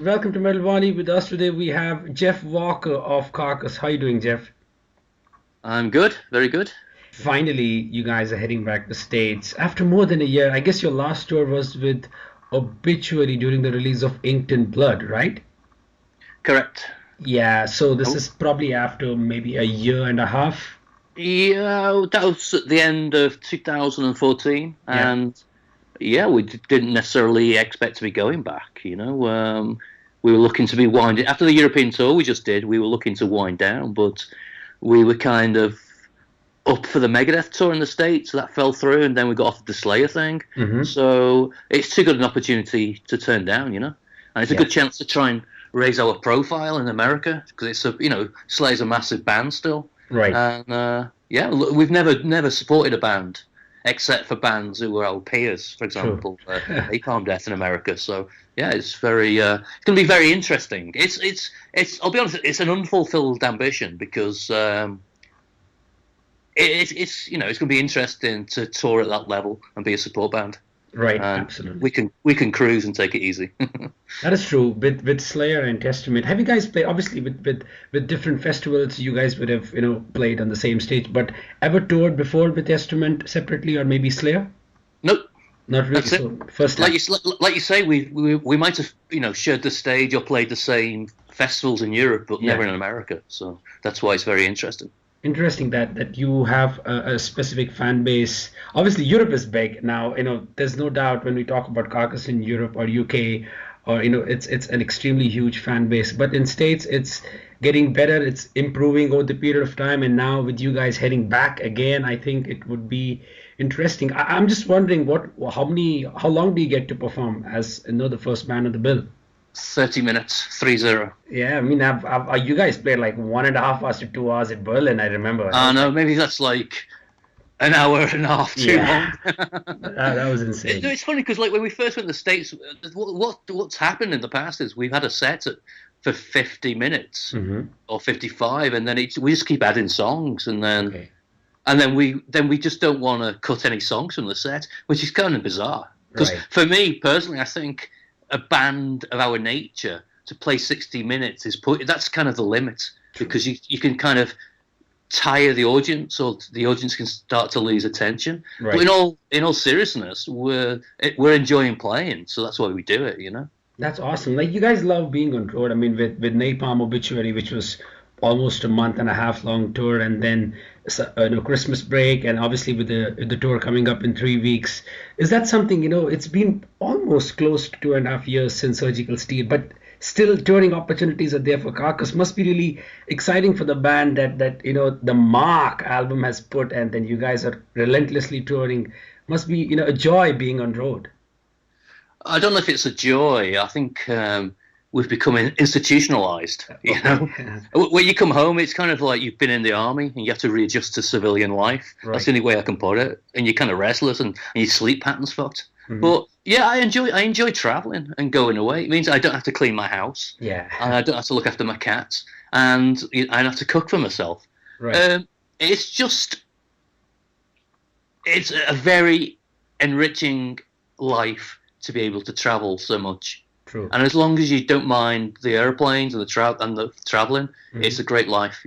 Welcome to Metal Valley. With us today, we have Jeff Walker of Carcass. How you doing, Jeff? I'm good, very good. Finally, you guys are heading back to States after more than a year. I guess your last tour was with Obituary during the release of Inked in Blood, right? Correct. Yeah, so this Oh, is probably after maybe a year and a half. yeah, that was at the end of 2014, Yeah. and yeah, didn't necessarily expect to be going back. We were looking to be winding after the European tour we just did. We were looking to wind down, but we were kind of up for the Megadeth tour in the States, so that fell through, and then we got offered the Slayer thing. Mm-hmm. So it's too good an opportunity to turn down, and it's a Yeah. good chance to try and raise our profile in America because Slayer's a massive band still, Right. and yeah, look, we've never supported a band except for bands who were our peers, for True. example, Napalm Death in America. So yeah, it's going to be very interesting. It's I'll be honest, it's an unfulfilled ambition because. It's going to be interesting to tour at that level and be a support band, Right. and Absolutely. we can cruise and take it easy. That is true. With Slayer and Testament, have you guys played? Obviously, with different festivals, you guys would have played on the same stage. But ever toured before with Testament separately, or maybe Slayer? Nope, Not really. that's it. So first Like time. you say, we might have shared the stage or played the same festivals in Europe, but never Yeah. in America. So that's why it's very interesting. Interesting that you have a specific fan base. Obviously, Europe is big now. There's no doubt when we talk about Carcass in Europe or UK, or it's an extremely huge fan base. But in States, it's getting better. It's improving over the period of time. And now with you guys heading back again, I think it would be interesting. I'm just wondering how long do you get to perform as the first band on the bill? 30 minutes, 3-0. Yeah, I mean, you guys played like 1.5 hours to 2 hours in Berlin. I remember that I was know like, maybe that's like an hour and a half too yeah. long. That was insane. It's funny because like when we first went to the States, what's happened in the past is we've had a set for 50 minutes Hmm. or 55, and then we just keep adding songs, and then Okay. and then we just don't want to cut any songs from the set, which is kind of bizarre. Because Right. for me personally, I think a band of our nature to play 60 minutes that's kind of the limit True. because you can kind of tire the audience, or the audience can start to lose attention. But Right. in all seriousness, we're enjoying playing, so that's why we do it. That's awesome. Like you guys love being on road. I mean, with Napalm Obituary, which was almost a month and a half long tour, and then Christmas break, and obviously with the tour coming up in 3 weeks, is that something it's been almost close to 2.5 years since Surgical Steel, but still touring opportunities are there for Carcass. Must be really exciting for the band that the Mark album has put, and then you guys are relentlessly touring. Must be a joy being on road. I don't know if it's a joy. I think we've become institutionalized. Okay. When you come home, it's kind of like you've been in the army and you have to readjust to civilian life. That's Right. the only way I can put it. And you're kind of restless, and your sleep pattern's fucked. Hmm. But yeah, I enjoy traveling and going away. It means I don't have to clean my house, Yeah. and I don't have to look after my cats, and I don't have to cook for myself. Right. Um, it's just it's a very enriching life to be able to travel so much. True. And as long as you don't mind the airplanes and the traveling, it's Hmm. a great life,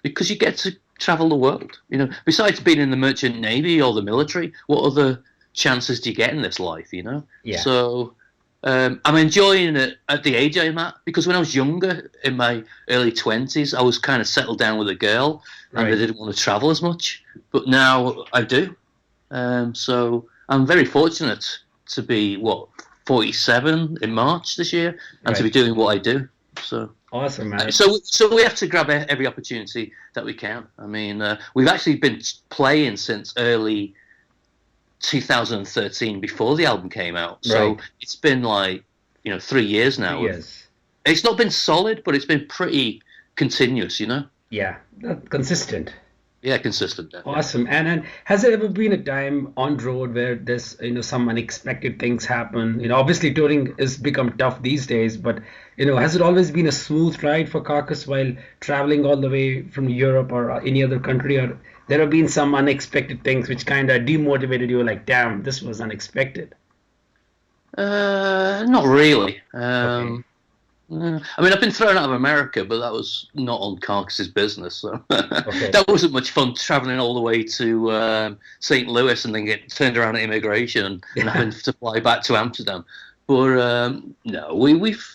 because you get to travel the world. Besides being in the merchant navy or the military, what other chances do you get in this life? Yeah. So I'm enjoying it at the age I'm at, because when I was younger, in my early 20s, I was kind of settled down with a girl, and I Right. didn't want to travel as much. But now I do. So I'm very fortunate to be 47 in March this year, and to be Right. doing what I do. So, Awesome, man. so we have to grab every opportunity that we can. I mean, we've actually been playing since early 2013, before the album came out. So Right. it's been like 3 years Three now. years. It's not been solid, but it's been pretty continuous. Yeah. Consistent. Yeah, consistent. Yeah. Awesome. And has there ever been a time on road where there's some unexpected things happen? Obviously touring has become tough these days, but has it always been a smooth ride for Carcass while traveling all the way from Europe or any other country, or there have been some unexpected things which kind of demotivated you, like, damn, this was unexpected. Not really. Okay. I mean, I've been thrown out of America, but that was not on Carcass's business. So Okay. that wasn't much fun traveling all the way to St. Louis and then get turned around at immigration and having to fly back to Amsterdam. But no, we've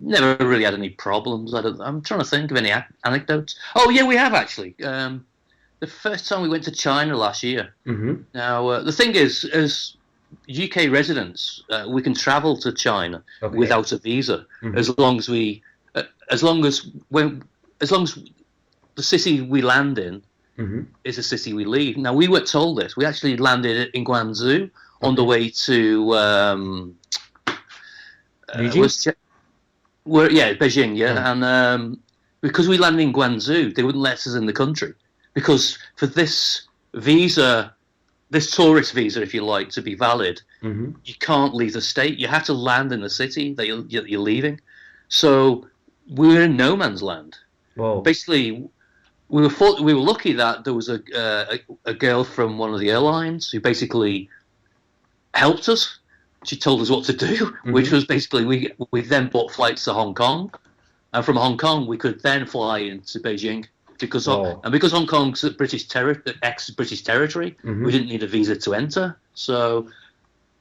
never really had any problems. I'm trying to think of any anecdotes. Oh, yeah, we have actually. The first time we went to China last year. Mm-hmm. Now, the thing is, as UK residents, we can travel to China Okay. without a visa Mm-hmm. as long as we, as long as as long as the city we land in Mm-hmm. is a city we leave. Now we weren't told this. We actually landed in Guangzhou on the Okay. way to Beijing? was yeah, Beijing, Oh. yeah, and because we landed in Guangzhou, they wouldn't let us in the country because for this visa, this tourist visa, if you like, to be valid, Mm-hmm. you can't leave the state. You have to land in the city that you're leaving. So we were in no man's land. Whoa. Basically, we were lucky that there was a girl from one of the airlines who basically helped us. She told us what to do, which Mm-hmm. was basically we then bought flights to Hong Kong, and from Hong Kong we could then fly into Beijing Whoa. because Hong Kong's ex-British territory, Mm-hmm. we didn't need a visa to enter. So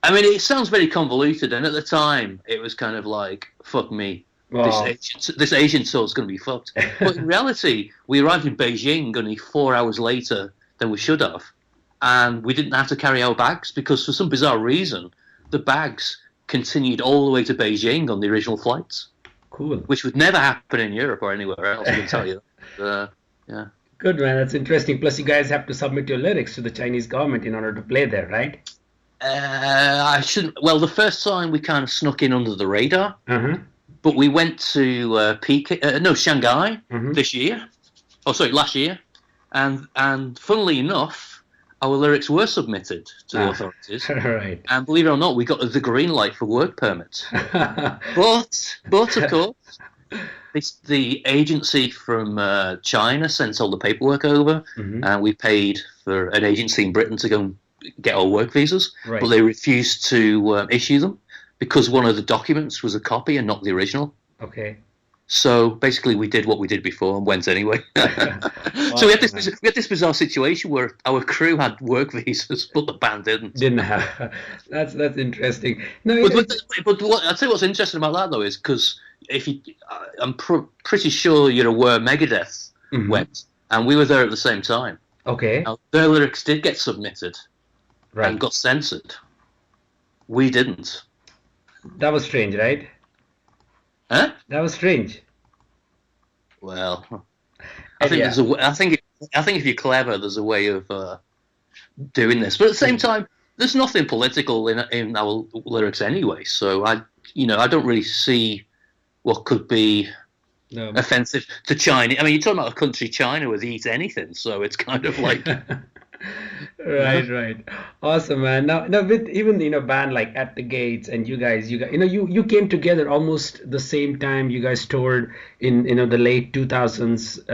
I mean, it sounds very convoluted, and at the time, it was kind of like, "Fuck me, Wow. this Asian soul's going to be fucked." But in reality, we arrived in Beijing only 4 hours later than we should have, and we didn't have to carry our bags because, for some bizarre reason, the bags continued all the way to Beijing on the original flights, Cool. which would never happen in Europe or anywhere else. I can tell you. Yeah. Good, man. That's interesting. Plus, you guys have to submit your lyrics to the Chinese government in order to play there, right? I shouldn't. Well, the first time we kind of snuck in under the radar. Uh-huh. But we went to Peking, no, Shanghai Mm-hmm. this year. Oh, sorry, last year. And funnily enough, our lyrics were submitted to the Ah, authorities. all right. And believe it or not, we got the green light for work permits. But of course, the agency from China sent all the paperwork over, Mm-hmm. and we paid for an agency in Britain to go and get our work visas, but Right. they refused to issue them because one of the documents was a copy and not the original. Okay. So basically, we did what we did before and went anyway. So Awesome, man. we had this bizarre situation where our crew had work visas, but the band didn't. Didn't have. That's interesting. No, But but, it's but what, I'll tell you what's interesting about that though is because if you, I'm pretty sure you're aware Megadeth mhm. went, and we were there at the same time. Okay. Now, their lyrics did get submitted and Right. got censored. We didn't. That was strange, right? Huh? That was strange. Well, I And think yeah. I think if you're clever, there's a way of doing this. But at the same time, there's nothing political in our lyrics anyway. So I don't really see what could be No. offensive to China. I mean, you're talking about a country, China, where they eat anything. So it's kind of like, Right, right. Awesome, man. Now with even band like At The Gates and you guys you came together almost the same time. You guys toured in the late 2000s.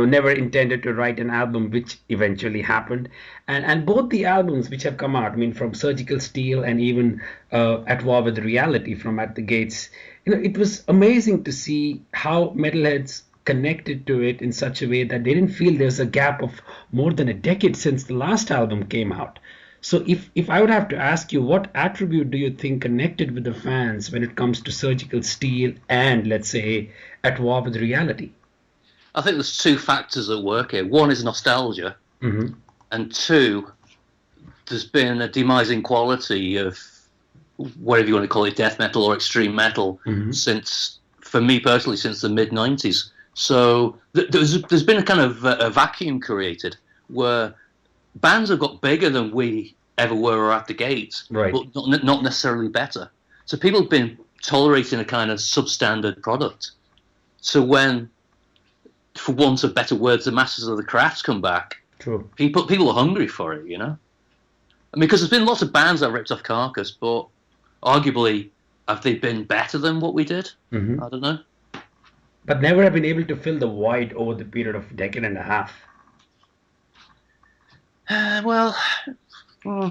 Never intended to write an album, which eventually happened. And both the albums which have come out, I mean, from Surgical Steel and even At War with Reality from At The Gates, it was amazing to see how metalheads connected to it in such a way that they didn't feel there's a gap of more than a decade since the last album came out. So if I would have to ask you, what attribute do you think connected with the fans when it comes to Surgical Steel and, let's say, At War with Reality? I think there's two factors at work here. One is nostalgia, Mm-hmm. and two, there's been a demising quality of whatever you want to call it, death metal or extreme metal, Mm-hmm. since, for me personally, since the mid '90s. So there's been a kind of a vacuum created where bands have got bigger than we ever were or At The Gates, Right. but not necessarily better. So people have been tolerating a kind of substandard product. So when, for want of better words, the masters of the crafts come back, True. people are hungry for it, I mean, because there's been lots of bands that ripped off Carcass, but arguably, have they been better than what we did? Mm-hmm. I don't know. But never have been able to fill the void over the period of a decade and a half. Well, hmm,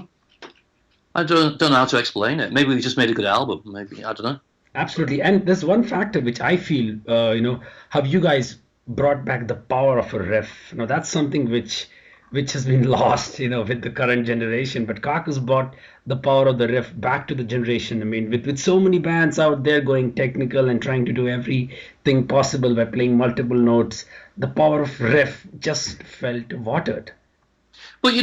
I don't know how to explain it. Maybe we just made a good album. Maybe I don't know. Absolutely. And there's one factor which I feel, how you guys brought back the power of a riff. Now that's something which has been lost, with the current generation. But Carcass brought the power of the riff back to the generation. I mean, with so many bands out there going technical and trying to do everything possible by playing multiple notes, the power of riff just felt watered. But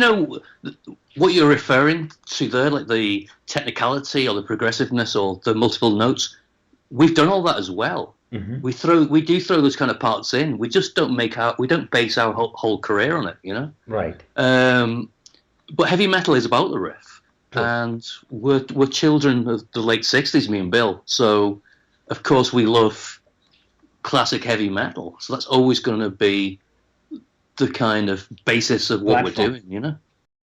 what you're referring to there, like the technicality or the progressiveness or the multiple notes, we've done all that as well. Hmm. We do throw those kind of parts in. We just don't base our whole career on it. Right. But heavy metal is about the riff, True. and we're children of the late '60s, me and Bill. So of course we love classic heavy metal. So that's always going to be the kind of basis of what we're Platform. doing.